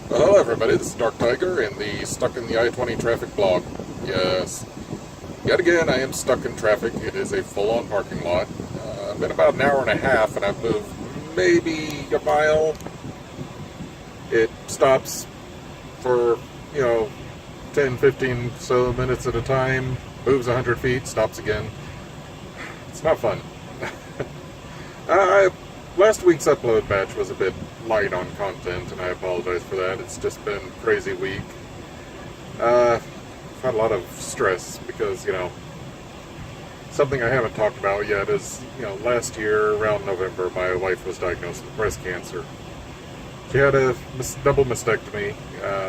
Well, hello everybody, this is Dark Tiger in the Stuck in the I-20 Traffic blog. Yes, yet again I am stuck in traffic. It is a full-on parking lot. I've been about an hour and a half and I've moved maybe a mile. It stops for, 10, 15 so minutes at a time, moves 100 feet, stops again. It's not fun. uh, Last week's upload batch was a bit light on content, and I apologize for that. It's just been a crazy week. I've had a lot of stress because, something I haven't talked about yet is, last year around November, my wife was diagnosed with breast cancer. She had a double mastectomy.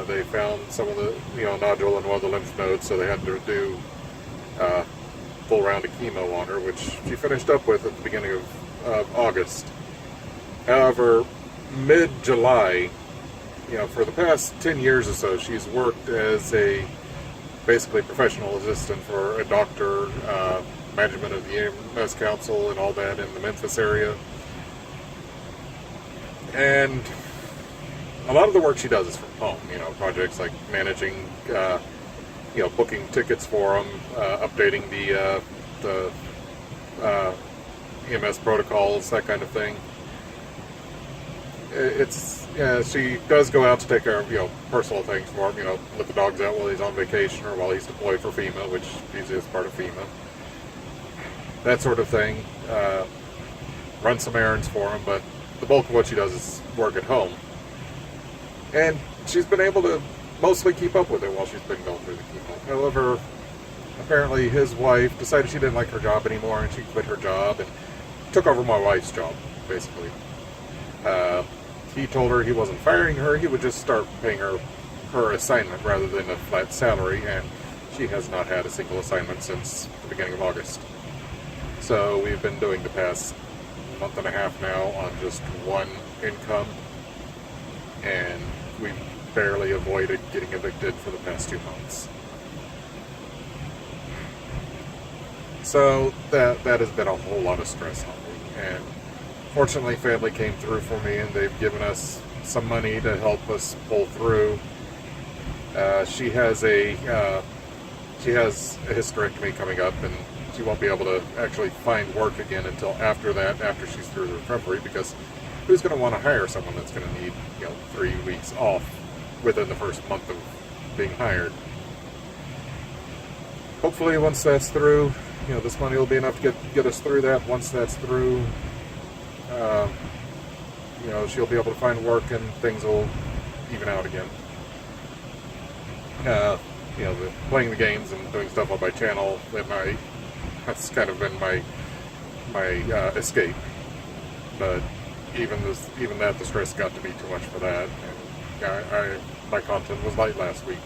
They found some of the, nodule in one of the lymph nodes, so they had to do a full round of chemo on her, which she finished up with at the beginning of August. However, mid-July, for the past 10 years or so, she's worked as a basically professional assistant for a doctor, management of the EMS Council and all that in the Memphis area. And a lot of the work she does is from home, projects like managing, booking tickets for them, updating the EMS protocols, that kind of thing. She does go out to take care of, personal things for him, let the dogs out while he's on vacation or while he's deployed for FEMA, which usually is part of FEMA. That sort of thing. Run some errands for him, but the bulk of what she does is work at home. And she's been able to mostly keep up with it while she's been going through the chemo. However, apparently his wife decided she didn't like her job anymore and she quit her job and took over my wife's job, basically. He told her he wasn't firing her, he would just start paying her assignment rather than a flat salary, and she has not had a single assignment since the beginning of August. So we've been doing the past month and a half now on just one income, and we barely avoided getting evicted for the past 2 months. So that has been a whole lot of stress on me, and fortunately, family came through for me, and they've given us some money to help us pull through. She has a hysterectomy coming up, and she won't be able to actually find work again until after that, after she's through the recovery, because who's going to want to hire someone that's going to need 3 weeks off within the first month of being hired? Hopefully, once that's through, this money will be enough to get us through that. Once that's through, she'll be able to find work and things will even out again. Playing the games and doing stuff on my channel, that's kind of been my escape. But even that, the stress got to be too much for that, and my content was light last week.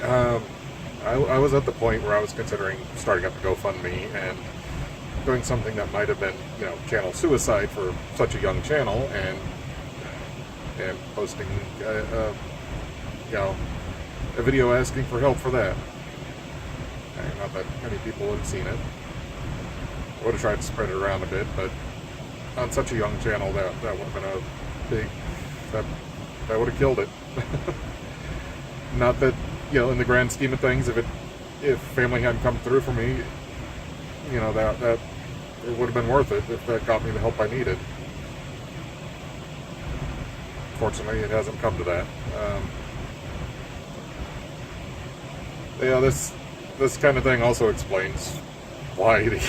I was at the point where I was considering starting up a GoFundMe and doing something that might have been, channel suicide for such a young channel, and posting, a video asking for help for that. Not that many people would have seen it. I would have tried to spread it around a bit, but on such a young channel, that would have been a big, that would have killed it. Not that, in the grand scheme of things, if family hadn't come through for me, that it would have been worth it if that got me the help I needed. Fortunately, it hasn't come to that. This kind of thing also explains why the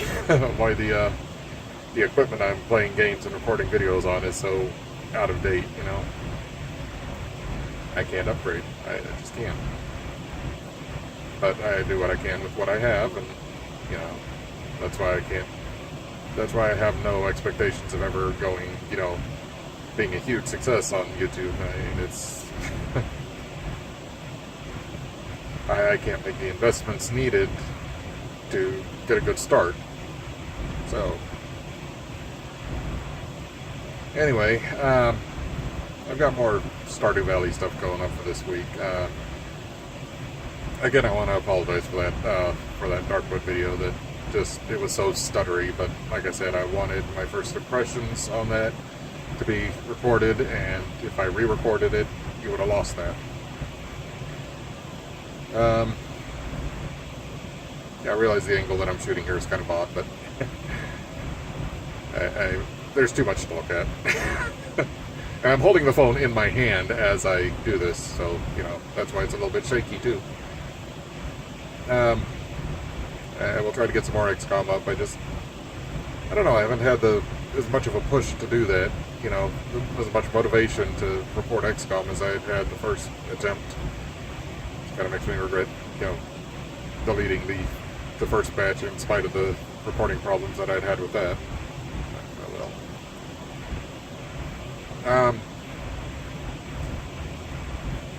equipment I'm playing games and recording videos on is so out of date. I can't upgrade. I just can't. But I do what I can with what I have, and that's why I can't. That's why I have no expectations of ever going, being a huge success on YouTube. I mean, it's I can't make the investments needed to get a good start. So anyway, I've got more Stardew Valley stuff going up for this week. Again, I want to apologize for that Darkwood video. It was so stuttery, but like I said, I wanted my first impressions on that to be recorded, and if I re-recorded it, you would have lost that. Yeah, I realize the angle that I'm shooting here is kind of odd, but there's too much to look at. And I'm holding the phone in my hand as I do this, so, that's why it's a little bit shaky, too. I will try to get some more XCOM up. I don't know, I haven't had as much of a push to do that, as much motivation to report XCOM as I had the first attempt. It kind of makes me regret, deleting the first batch in spite of the reporting problems that I'd had with that. Oh well.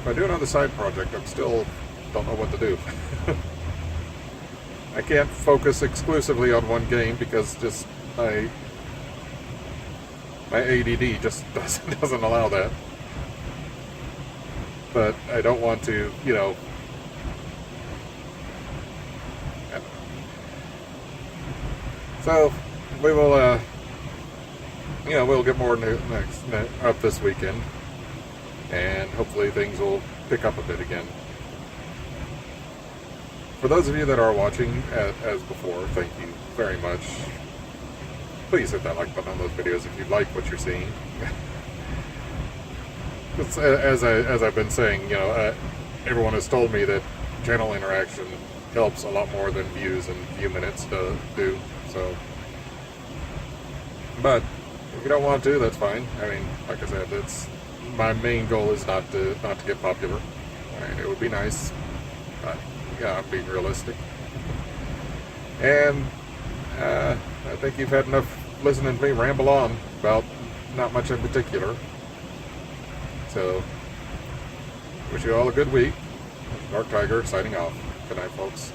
If I do another side project, I'm still don't know what to do. I can't focus exclusively on one game because just my ADD just doesn't allow that. But I don't want to, So we will, we'll get more next up this weekend, and hopefully things will pick up a bit again. For those of you that are watching as before, thank you very much. Please hit that like button on those videos if you like what you're seeing. As I've been saying, everyone has told me that channel interaction helps a lot more than views and view minutes do. So, but if you don't want to, that's fine. I mean, like I said, my main goal is not to get popular. I mean, it would be nice, but yeah, I'm being realistic. And I think you've had enough listening to me ramble on about not much in particular. So, wish you all a good week. Dark Tiger signing off. Good night, folks.